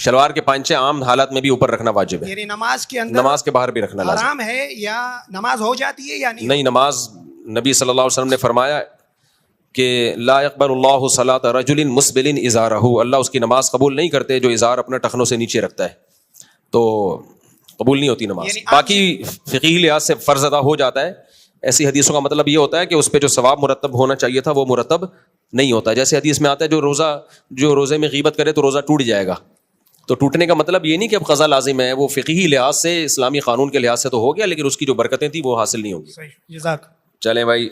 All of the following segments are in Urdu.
شلوار کے پانچے عام حالات میں بھی اوپر رکھنا واجب ہے. یعنی نماز کے اندر نماز کے باہر بھی رکھنا لازم حرام ہے یا نماز ہو جاتی ہے یا نہیں؟ نہیں. نماز نبی صلی اللہ علیہ وسلم نے فرمایا کہ لا يقبل اللہ صلاۃ رجل مسبل ازارہ، اللہ اس کی نماز قبول نہیں کرتے جو ازار اپنے ٹخنوں سے نیچے رکھتا ہے، تو قبول نہیں ہوتی نماز. باقی فقہی لحاظ سے فرض ادا ہو جاتا ہے. ایسی حدیثوں کا مطلب یہ ہوتا ہے کہ اس پہ جو ثواب مرتب ہونا چاہیے تھا وہ مرتب نہیں ہوتا. جیسے حدیث میں آتا ہے جو روزے میں غیبت کرے تو روزہ ٹوٹ جائے گا. تو ٹوٹنے کا مطلب یہ نہیں کہ اب قضا لازم ہے، وہ فقہی لحاظ سے اسلامی قانون کے لحاظ سے تو ہو گیا، لیکن اس کی جو برکتیں تھیں وہ حاصل نہیں ہوگی. صحیح، جزاک. چلیں بھائی،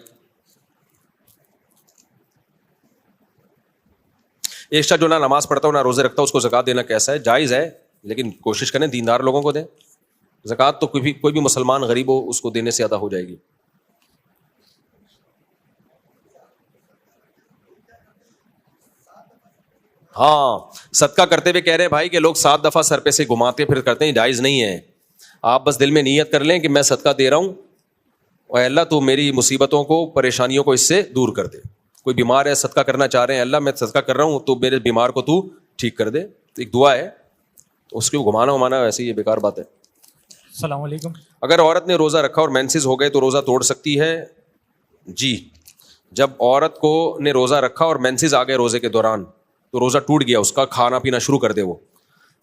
ایک شخص جو نہ نماز پڑھتا ہو نہ روزے رکھتا ہو اس کو زکوٰۃ دینا کیسا ہے؟ جائز ہے، لیکن کوشش کریں دیندار لوگوں کو دیں. زکوٰۃ تو کوئی بھی مسلمان غریب ہو اس کو دینے سے ادا ہو جائے گی. ہاں، صدقہ کرتے ہوئے کہہ رہے ہیں بھائی کہ لوگ 7 دفعہ سر پہ سے گھماتے پھر کرتے ہیں، جائز نہیں ہے. آپ بس دل میں نیت کر لیں کہ میں صدقہ دے رہا ہوں اور اللہ تو میری مصیبتوں کو پریشانیوں کو اس سے دور کر دے. کوئی بیمار ہے صدقہ کرنا چاہ رہے ہیں، اللہ میں صدقہ کر رہا ہوں تو میرے بیمار کو تو ٹھیک کر دے. ایک دعا ہے، اس کو گھمانا ومانا ویسے یہ بیکار بات ہے. السلام علیکم. اگر عورت نے روزہ رکھا اور مینسز ہو گئے تو روزہ توڑ سکتی ہے؟ جی، جب عورت کو نے روزہ رکھا اور مینسز آ گئے روزے کے دوران تو روزہ ٹوٹ گیا، اس کا کھانا پینا شروع کر دے وہ.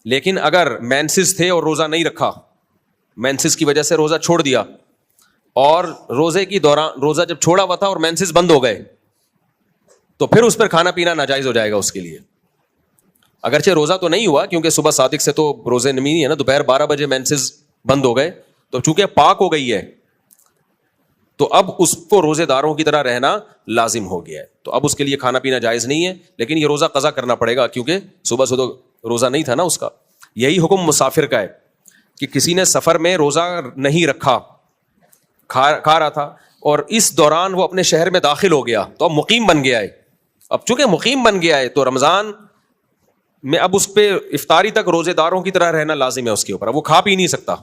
لیکن اگر مینسز تھے اور روزہ نہیں رکھا، مینسز کی وجہ سے روزہ چھوڑ دیا اور روزے کی دوران روزہ جب چھوڑا ہوا تھا اور مینسز بند ہو گئے تو پھر اس پر کھانا پینا ناجائز ہو جائے گا اس کے لیے. اگرچہ روزہ تو نہیں ہوا کیونکہ صبح صادق سے تو روزے نہیں ہے نا، دوپہر 12 بجے مینسز بند ہو گئے تو چونکہ پاک ہو گئی ہے تو اب اس کو روزے داروں کی طرح رہنا لازم ہو گیا ہے، تو اب اس کے لیے کھانا پینا جائز نہیں ہے. لیکن یہ روزہ قضا کرنا پڑے گا کیونکہ صبح سے تو روزہ نہیں تھا نا اس کا. یہی حکم مسافر کا ہے کہ کسی نے سفر میں روزہ نہیں رکھا، کھا رہا تھا اور اس دوران وہ اپنے شہر میں داخل ہو گیا تو اب مقیم بن گیا ہے. اب چونکہ مقیم بن گیا ہے تو رمضان میں اب اس پہ افطاری تک روزے داروں کی طرح رہنا لازم ہے اس کے اوپر. اب وہ کھا پی نہیں سکتا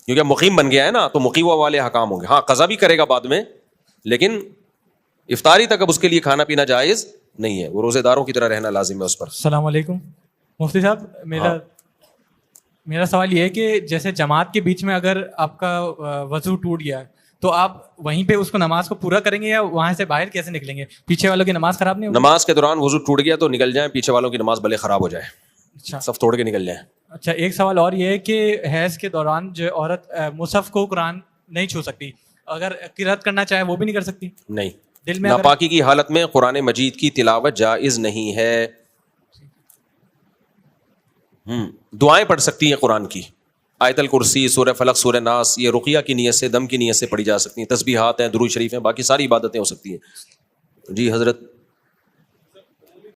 کیونکہ مقیم بن گیا ہے نا، تو مقیمہ والے حکام ہوں گے. ہاں قضا بھی کرے گا بعد میں، لیکن افطاری تک اب اس کے لیے کھانا پینا جائز نہیں ہے، وہ روزے داروں کی طرح رہنا لازم ہے اس پر. السلام علیکم مفتی صاحب. میرا سوال یہ ہے کہ جیسے جماعت کے بیچ میں اگر آپ کا وضو ٹوٹ گیا تو آپ وہیں پہ اس کو نماز کو پورا کریں گے یا وہاں سے باہر کیسے نکلیں گے؟ پیچھے والوں کی نماز خراب نہیں ہوگی؟ نماز کے دوران وضو ٹوٹ گیا تو نکل جائیں، پیچھے والوں کی نماز بھلے خراب ہو جائے. اچھا، صف توڑ کے نکل جائیں. اچھا، ایک سوال اور یہ ہے کہ حیض کے دوران جو عورت مصحف کو قرآن نہیں چھو سکتی، اگر قرأت کرنا چاہے وہ بھی نہیں کر سکتی؟ نہیں، دل میں ناپاکی کی حالت میں قرآن مجید کی تلاوت جائز نہیں ہے. دعائیں پڑھ سکتی ہیں قرآن کی، آیت الکرسی، سورہ فلق، سورہ ناس، یہ رقیہ کی نیت سے، دم کی نیت سے پڑھی جا سکتی ہیں. تسبیحات ہیں، درود شریف ہیں، باقی ساری عبادتیں ہو سکتی ہیں. جی حضرت.